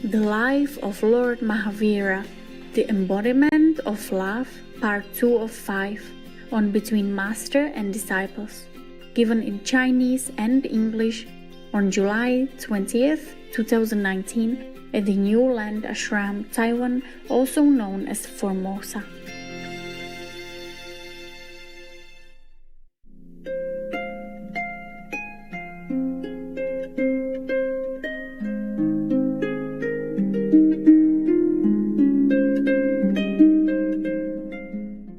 The Life of Lord Mahavira, The Embodiment of Love, Part 2 of 5, on Between Master and Disciples, given in Chinese and English on July 20th, 2019 at the New Land Ashram, Taiwan, also known as Formosa.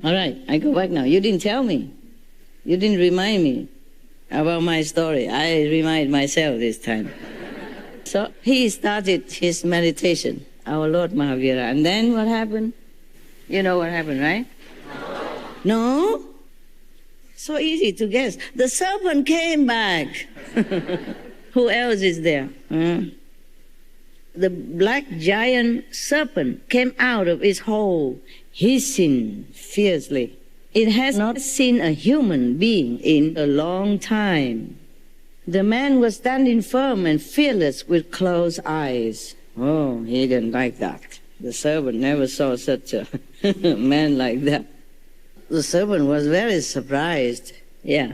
All right, I go back now. You didn't tell me. You didn't remind me about my story. I remind myself this time. So he started his meditation, our Lord Mahavira. And then what happened? You know what happened, right? No? So easy to guess. The serpent came back. Who else is there? The black giant serpent came out of its hole, hissing fiercely. It has not seen a human being in a long time. The man was standing firm and fearless with closed eyes. Oh, he didn't like that. The serpent never saw such a man like that. The serpent was very surprised. Yeah.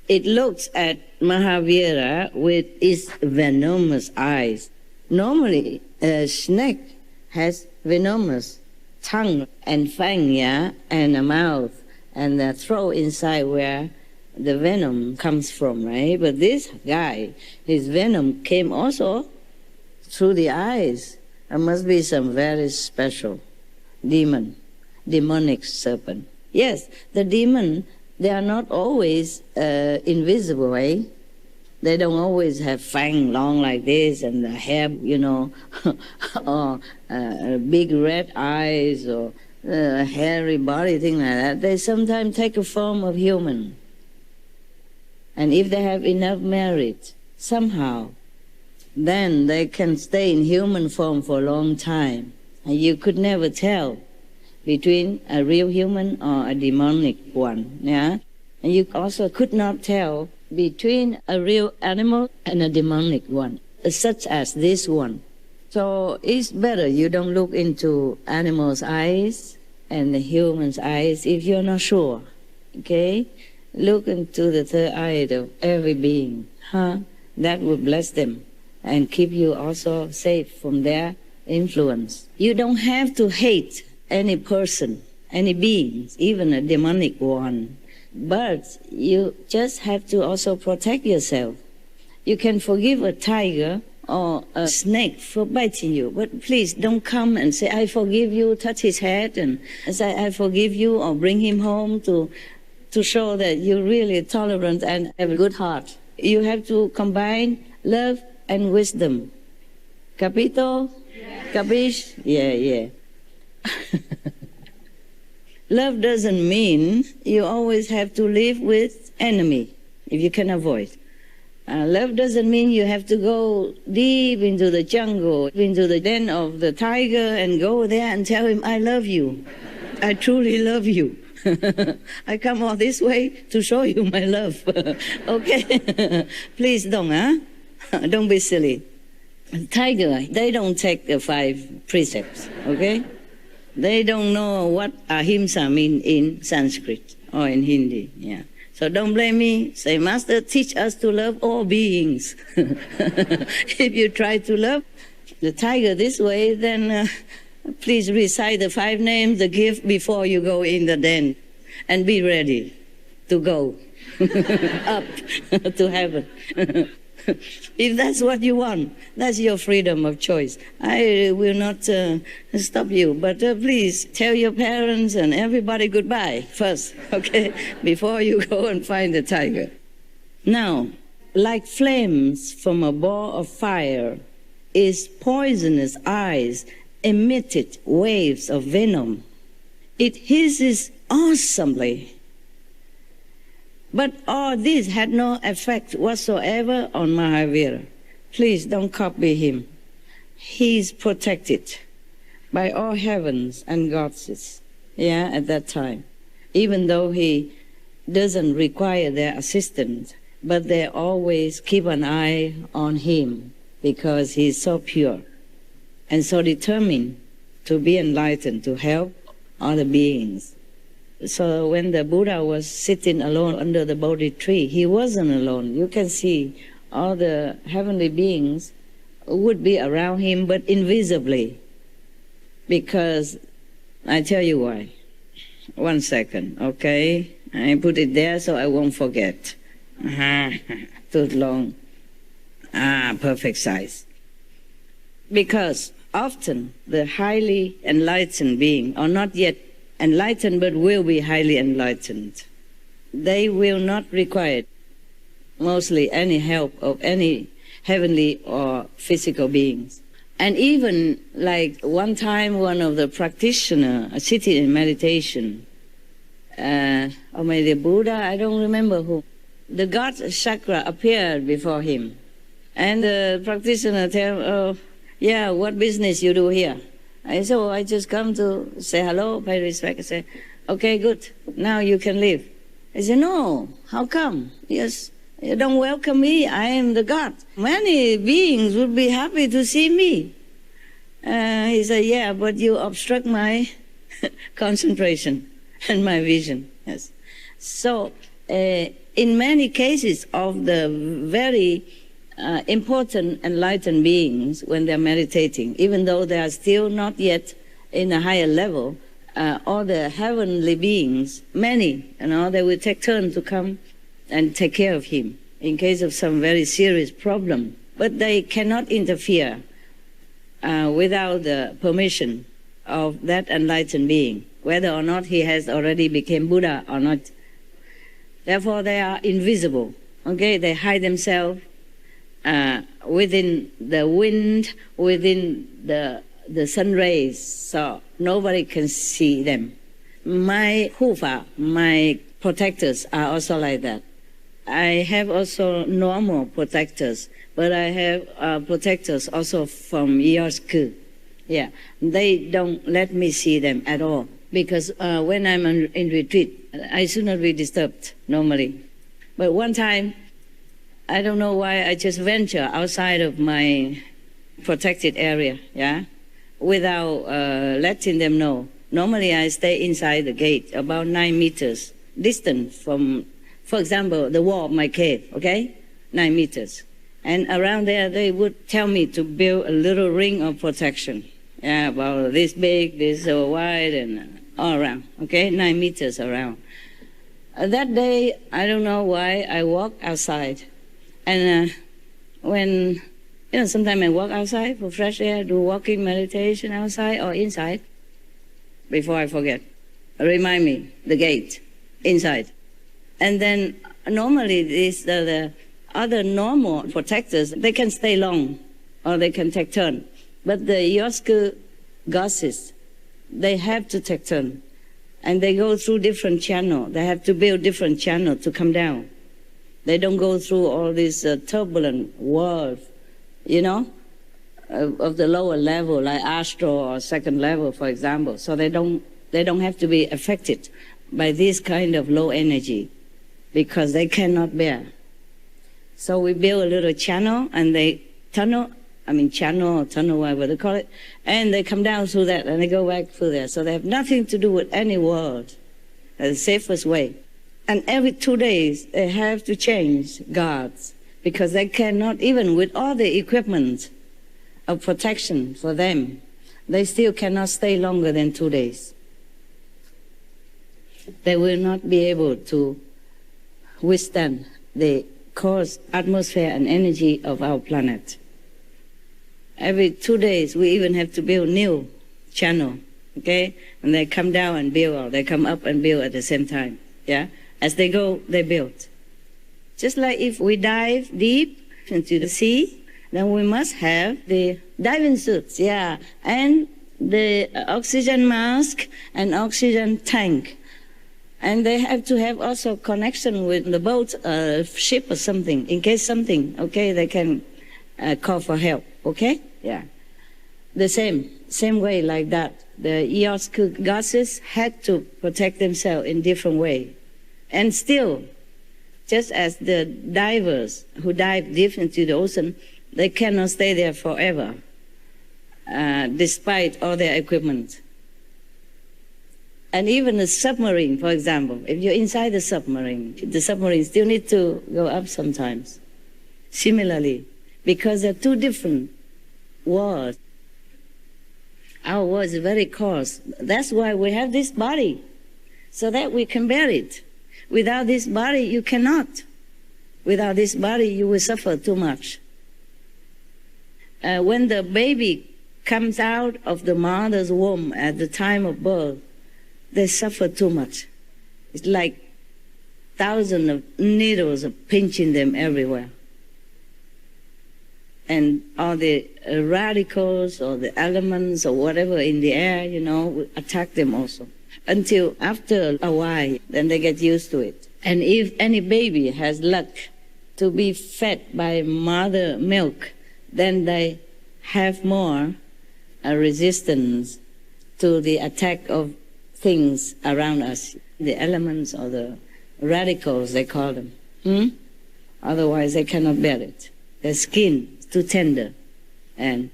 It looks at Mahavira with its venomous eyes. Normally, a snake has venomous tongue and fang, yeah, and a mouth and the throat inside where the venom comes from, right? But this guy, his venom came also through the eyes. There must be some very special demonic serpent. Yes, the demon, they are not always invisible, eh? They don't always have fang long like this and the hair, you know, or big red eyes or hairy body, thing like that. They sometimes take a form of human. And if they have enough merit, somehow, then they can stay in human form for a long time. And you could never tell between a real human or a demonic one, yeah? And you also could not tell between a real animal and a demonic one, such as this one. So it's better you don't look into animals' eyes and the human's eyes if you're not sure, okay? Look into the third eye of every being, That will bless them and keep you also safe from their influence. You don't have to hate any person, any being, even a demonic one. But you just have to also protect yourself. You can forgive a tiger or a snake for biting you, but please don't come and say, I forgive you, touch his head and say, I forgive you, or bring him home to show that you're really tolerant and have a good heart. You have to combine love and wisdom. Capito? Yes. Capish? Yeah. Love doesn't mean you always have to live with enemy, if you can avoid. Love doesn't mean you have to go deep into the jungle, into the den of the tiger and go there and tell him, I love you. I truly love you. I come all this way to show you my love. Okay? Please don't, Don't be silly. Tiger, they don't take the 5 precepts, okay? They don't know what ahimsa mean in Sanskrit or in Hindi, yeah. So don't blame me. Say, Master, teach us to love all beings. If you try to love the tiger this way, then please recite the 5 names, the gift before you go in the den, and be ready to go up to heaven. If that's what you want, that's your freedom of choice. I will not stop you, but please tell your parents and everybody goodbye first, okay, before you go and find the tiger. Now, like flames from a ball of fire, its poisonous eyes emitted waves of venom. It hisses awesomely. But all this had no effect whatsoever on Mahavira. Please don't copy him. He's protected by all heavens and goddesses, at that time. Even though he doesn't require their assistance, but they always keep an eye on him because he's so pure. and so determined to be enlightened, to help other beings. So when the Buddha was sitting alone under the Bodhi tree, he wasn't alone. You can see all the heavenly beings would be around him, but invisibly. Because, I tell you why. 1 second, okay? I put it there so I won't forget. Too long. Perfect size. Because often the highly enlightened being, or not yet enlightened but will be highly enlightened, they will not require mostly any help of any heavenly or physical beings. And even like one time one of the practitioners sitting in meditation, or maybe the Buddha, I don't remember who, the God chakra appeared before him. And the practitioner tell him, oh, yeah, what business you do here? I said, oh, I just come to say hello, pay respect. I say, okay, good, now you can leave. He said, no, how come? Yes, you don't welcome me, I am the God. Many beings would be happy to see me. He said, yeah, but you obstruct my concentration and my vision. Yes. So, in many cases of the very important enlightened beings, when they're meditating, even though they are still not yet in a higher level, all the heavenly beings, many, they will take turn to come and take care of him in case of some very serious problem. But they cannot interfere without the permission of that enlightened being, whether or not he has already become Buddha or not. Therefore, they are invisible. Okay, they hide themselves within the wind, within the sun rays, so nobody can see them. My hufa, my protectors are also like that. I have also normal protectors, but I have protectors also from Yosku. Yeah, they don't let me see them at all, because when I'm in retreat, I should not be disturbed normally. But one time, I don't know why, I just venture outside of my protected area, yeah, without letting them know. Normally I stay inside the gate, about 9 meters distant from, for example, the wall of my cave, okay? 9 meters. And around there, they would tell me to build a little ring of protection. Yeah, about this big, this so wide, and all around, okay? 9 meters around. That day, I don't know why, I walked outside. And when, sometimes I walk outside for fresh air, do walking meditation outside or inside, before I forget. Remind me, the gate, inside. And then normally the other normal protectors, they can stay long or they can take turn. But the Yosku goddesses, they have to take turn. And they go through different channels. They have to build different channels to come down. They don't go through all this turbulent world, of the lower level, like astral or second level, for example. So they don't have to be affected by this kind of low energy, because they cannot bear. So we build a little channel, and they channel or tunnel, whatever they call it, and they come down through that, and they go back through there. So they have nothing to do with any world. That's the safest way. And every 2 days, they have to change guards, because they cannot, even with all the equipment of protection for them, they still cannot stay longer than 2 days. They will not be able to withstand the coarse atmosphere and energy of our planet. Every 2 days, we even have to build new channel, okay? And they come down and build, or they come up and build at the same time, yeah? As they go, they build. Just like if we dive deep into the sea, then we must have the diving suits, yeah, and the oxygen mask and oxygen tank. And they have to have also connection with the boat, ship or something, in case something, okay, they can call for help, okay? Yeah. The same way like that. The Yosku goddesses had to protect themselves in different way. And still, just as the divers who dive deep into the ocean, they cannot stay there forever. despite all their equipment. And even a submarine, for example, if you're inside the submarine still need to go up sometimes. Similarly, because they're two different worlds. Our world is very coarse. That's why we have this body, so that we can bear it. Without this body, you cannot. Without this body, you will suffer too much. When the baby comes out of the mother's womb at the time of birth, they suffer too much. It's like thousands of needles are pinching them everywhere. And all the radicals or the elements or whatever in the air, will attack them also. Until after a while, then they get used to it. And if any baby has luck to be fed by mother milk, then they have more resistance to the attack of things around us, the elements or the radicals, they call them. Otherwise, they cannot bear it. Their skin is too tender. And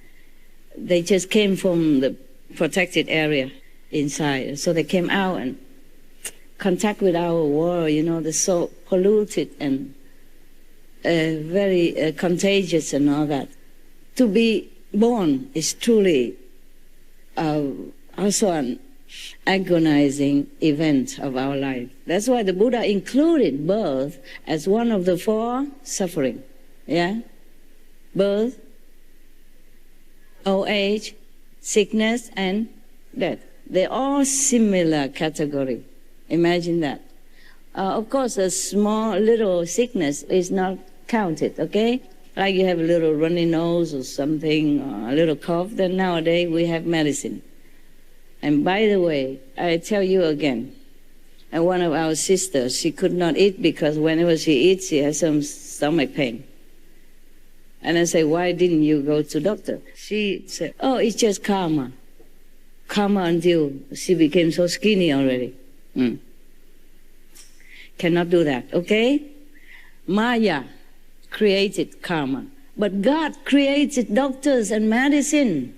they just came from the protected area inside. So they came out and contact with our world, they're so polluted and very contagious and all that. To be born is truly also an agonizing event of our life. That's why the Buddha included birth as one of the 4 suffering. Yeah? Birth, old age, sickness, and death. They're all similar category. Imagine that. Of course, a small little sickness is not counted, okay? Like you have a little runny nose or something, or a little cough, then nowadays we have medicine. And by the way, I tell you again, one of our sisters, she could not eat because whenever she eats, she has some stomach pain. And I say, why didn't you go to doctor? She said, oh, it's just karma. Karma until she became so skinny already. Cannot do that, okay? Maya created karma. But God created doctors and medicine.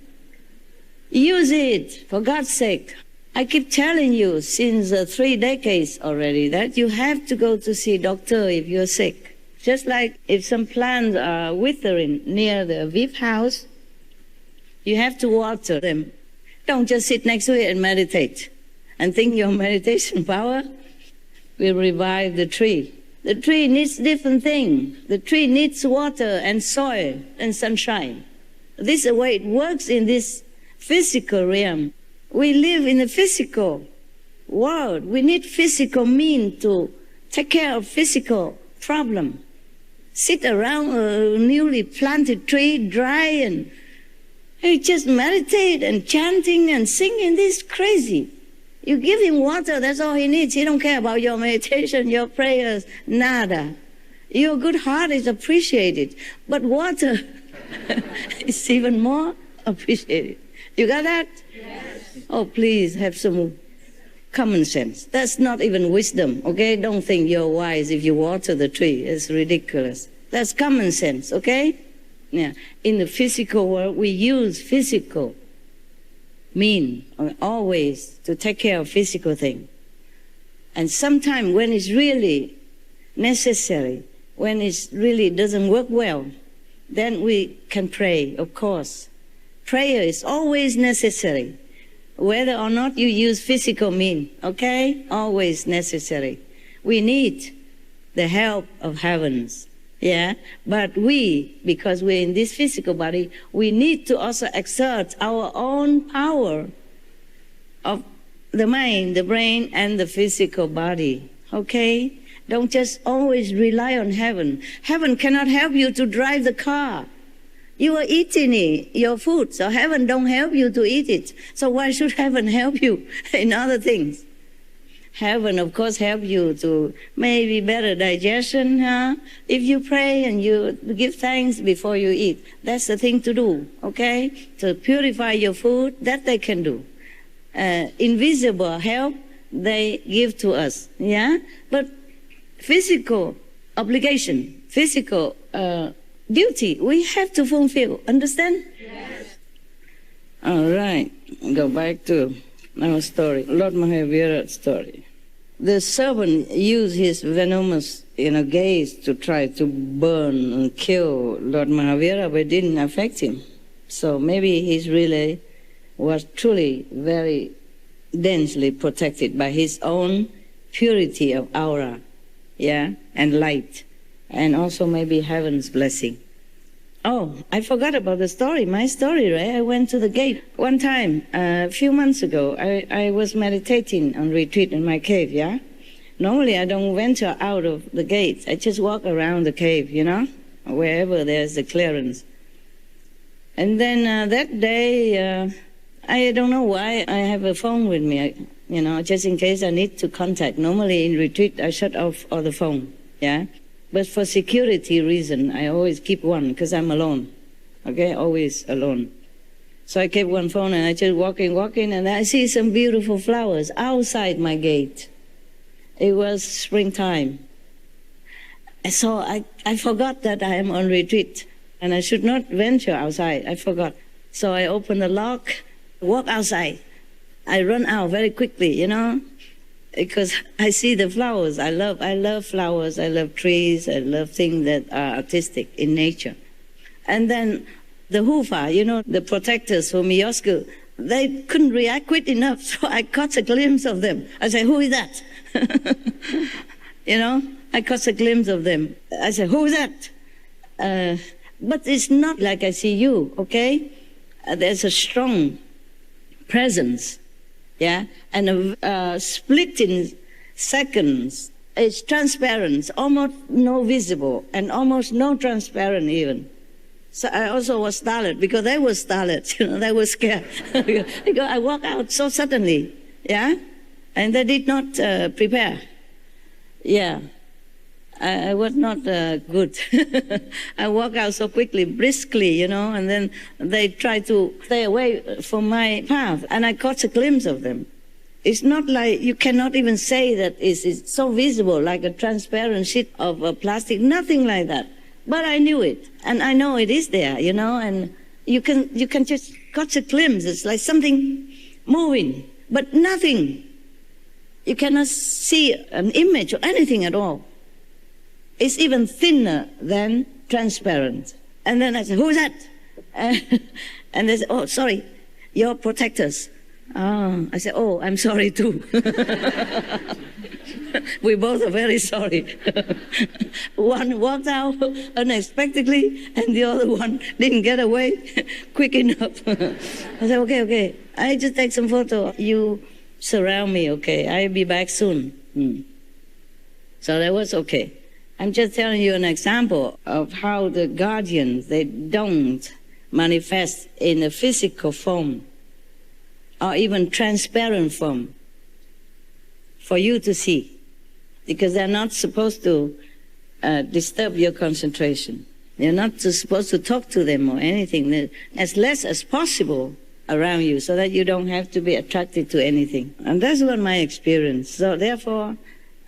Use it, for God's sake. I keep telling you since 3 decades already that you have to go to see doctor if you're sick. Just like if some plants are withering near the VIP house, you have to water them. Don't just sit next to it and meditate and think your meditation power will revive the tree. The tree needs different things. The tree needs water and soil and sunshine. This is the way it works in this physical realm. We live in a physical world. We need physical means to take care of physical problem. Sit around a newly planted tree, dry, and just meditate and chanting and singing. This is crazy. You give him water, that's all he needs. He don't care about your meditation, your prayers, nada. Your good heart is appreciated, but water is even more appreciated. You got that? Yes. Oh, please have some common sense. That's not even wisdom, okay? Don't think you're wise if you water the tree. It's ridiculous. That's common sense, okay? Yeah. In the physical world, we use physical mean always to take care of physical things. And sometimes when it's really necessary, when it really doesn't work well, then we can pray, of course. Prayer is always necessary, whether or not you use physical mean, okay? Always necessary. We need the help of heavens, yeah? But we, because we're in this physical body, we need to also exert our own power of the mind, the brain, and the physical body, okay? Don't just always rely on heaven. Heaven cannot help you to drive the car. You are eating it, your food, so heaven don't help you to eat it. So why should heaven help you in other things? Heaven, of course, help you to maybe better digestion, huh? If you pray and you give thanks before you eat, that's the thing to do, okay? To purify your food, that they can do. Invisible help, they give to us, yeah? But physical obligation, physical duty, we have to fulfill, understand? Yes. All right, go back to our story, Lord Mahavira's story. The serpent used his venomous, gaze to try to burn and kill Lord Mahavira, but it didn't affect him. So maybe he really was truly very densely protected by his own purity of aura, and light, and also maybe heaven's blessing. Oh, I forgot about the story, my story, right? I went to the gate. One time, a few months ago, I was meditating on retreat in my cave, Normally, I don't venture out of the gate. I just walk around the cave, wherever there's a clearance. And then that day, I don't know why I have a phone with me, just in case I need to contact. Normally in retreat, I shut off all the phone, But for security reason, I always keep one because I'm alone, always alone. So I kept one phone and I just walking, and I see some beautiful flowers outside my gate. It was springtime. So I forgot that I am on retreat and I should not venture outside. I forgot. So I opened the lock, walk outside. I run out very quickly, because I see the flowers. I love flowers. I love trees. I love things that are artistic in nature. And then the hufa, the protectors from Miosku, they couldn't react quick enough, so I caught a glimpse of them. I said, "Who is that?" I caught a glimpse of them. I said, "Who is that?" But it's not like I see you, okay? There's a strong presence, and a split in seconds. It's transparent, almost no visible, and almost no transparent even. So I also was startled because they were startled, they were scared. Because I walked out so suddenly, and they did not prepare. I was not good. I walked out so quickly, briskly, and then they tried to stay away from my path, and I caught a glimpse of them. It's not like, you cannot even say that it's so visible, like a transparent sheet of plastic, nothing like that. But I knew it, and I know it is there, and you can just catch a glimpse. It's like something moving, but nothing. You cannot see an image or anything at all. It's even thinner than transparent. And then I said, "Who's that?" And they said, "Oh, sorry, your protectors." Oh, I said, "Oh, I'm sorry too." We both are very sorry. One walked out unexpectedly, and the other one didn't get away quick enough. I said, okay, I just take some photo. You surround me, okay? I'll be back soon. So that was okay. I'm just telling you an example of how the guardians, they don't manifest in a physical form or even transparent form for you to see, because they're not supposed to disturb your concentration. You're not supposed to talk to them or anything, as less as possible around you, so that you don't have to be attracted to anything. And that's what my experience. So therefore,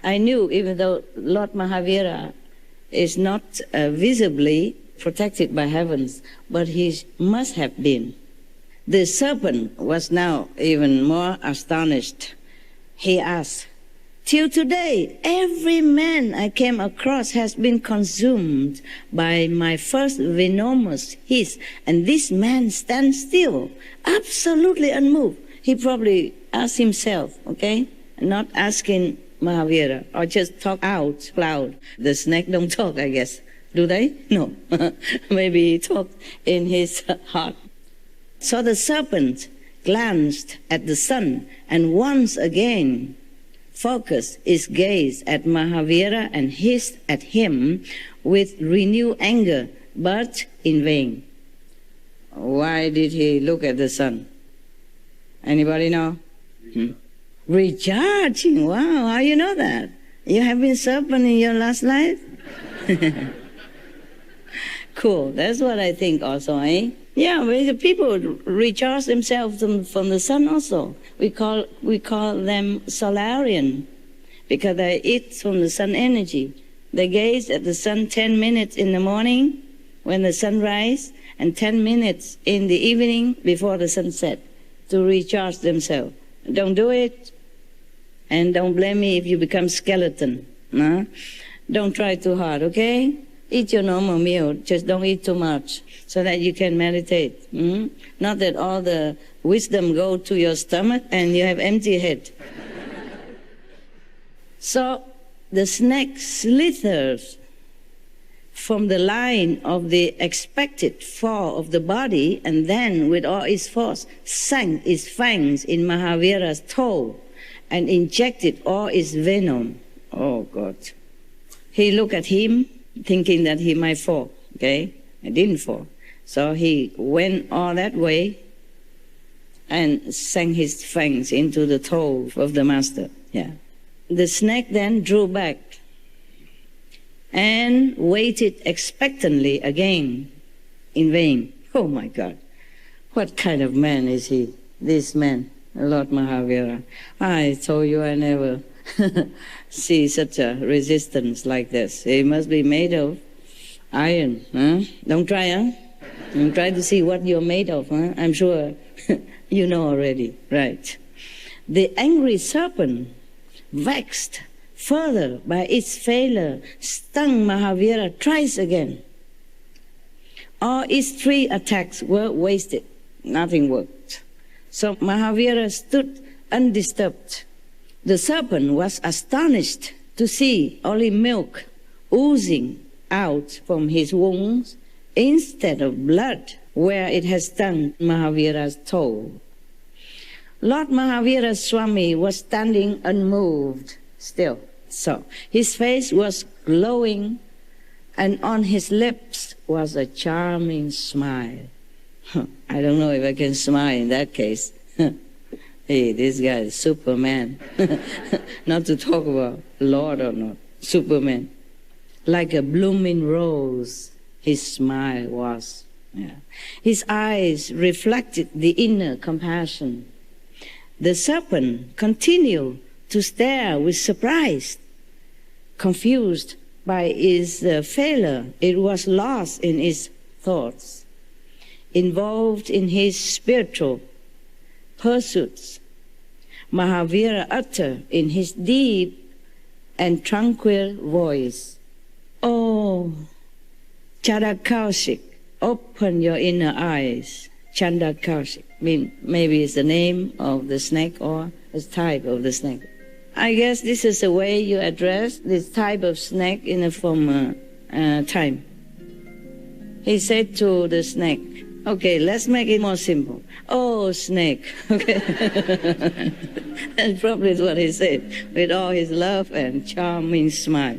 I knew, even though Lord Mahavira is not visibly protected by heavens, but he must have been. The serpent was now even more astonished. He asked, "Till today, every man I came across has been consumed by my first venomous hiss, and this man stands still, absolutely unmoved." He probably asked himself, okay, not asking Mahavira, or just talk out loud. The snake don't talk, I guess. Do they? No. Maybe he talked in his heart. So the serpent glanced at the sun and once again focused his gaze at Mahavira and hissed at him with renewed anger, but in vain. Why did he look at the sun? Anybody know? Recharging. Wow, how you know that? You have been serpent in your last life? Cool, that's what I think also, eh? Yeah, the people recharge themselves from the sun also. We call them solarian, because they eat from the sun energy. They gaze at the sun 10 minutes in the morning when the sun rises, and 10 minutes in the evening before the sunset to recharge themselves. Don't do it, and don't blame me if you become skeleton. No? Don't try too hard, okay? Eat your normal meal, just don't eat too much so that you can meditate. Not that all the wisdom go to your stomach and you have empty head. So the snake slithers from the line of the expected fall of the body, and then with all its force sank its fangs in Mahavira's toe and injected all its venom. Oh God. He looked at him thinking that he might fall, okay? He didn't fall. So he went all that way and sank his fangs into the toe of the master. Yeah. The snake then drew back and waited expectantly again, in vain. Oh my God, what kind of man is he, this man, Lord Mahavira? I told you I never see such a resistance like this. He must be made of iron, huh? Don't try, huh? Don't try to see what you're made of, huh? I'm sure you know already, right? The angry serpent, vexed further by its failure, stung Mahavira thrice again. All its 3 attacks were wasted. Nothing worked. So Mahavira stood undisturbed. The serpent was astonished to see only milk oozing out from his wounds instead of blood where it had stung Mahavira's toe. Lord Mahavira Swami was standing unmoved still. So his face was glowing, and on his lips was a charming smile. I don't know if I can smile in that case. Hey, this guy is Superman. Not to talk about Lord or not, Superman. Like a blooming rose, his smile was. Yeah. His eyes reflected the inner compassion. The serpent continued to stare with surprise. Confused by its failure, it was lost in its thoughts, involved in his spiritual pursuits. Mahavira uttered in his deep and tranquil voice, "Oh, Chandakaushik, open your inner eyes." Chandakaushik means maybe it's the name of the snake or a type of the snake. I guess this is the way you address this type of snake in a former time. He said to the snake, okay, let's make it more simple. Oh, snake. Okay. That's probably what he said, with all his love and charming smile.